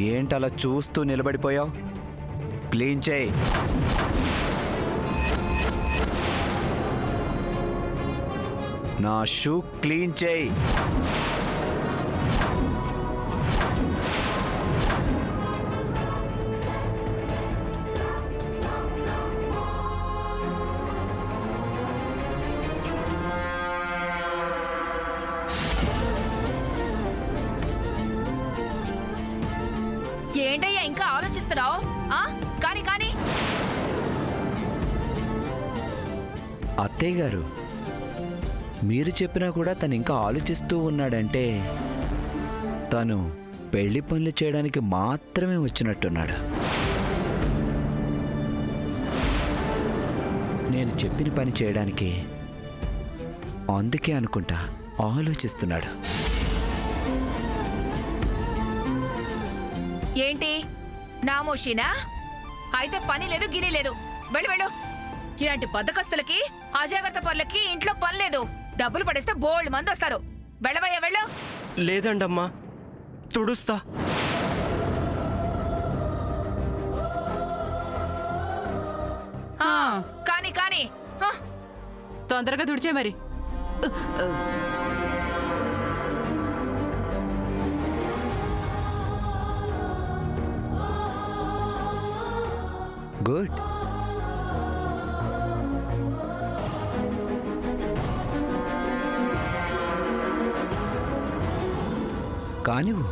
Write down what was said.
ఏంటలా చూస్తూ నిలబడిపోయావు? క్లీన్ చేయి. నా షూ క్లీన్ చేయి. ఏంటయ్యా ఇంకా ఆలోచిస్తున్నావు? కానీ కానీ అత్తయ్య గారు, మీరు చెప్పినా కూడా తను ఇంకా ఆలోచిస్తూ ఉన్నాడంటే తను పెళ్లి పనులు చేయడానికి మాత్రమే వచ్చినట్టున్నాడు. నేను చెప్పిన పని చేయడానికి అందుకే అనుకుంటా ఆలోచిస్తున్నాడు. ఏంటి నామోషినా? అయితే పని లేదు గిని లేదు. వెళ్ళు వెళ్ళు. ఇలాంటి బద్దకస్తులకి అజాగ్రత్త పనులకి ఇంట్లో పని లేదు. డబ్బులు పడేస్తే బోల్డ్ మంది వస్తారు. వెళ్ళవయ్యా వెళ్ళు. లేదండమ్మా, తుడుస్తా. కానీ కానీ తొందరగా తుడిచే మరి. గుడ్. కానివ్వు.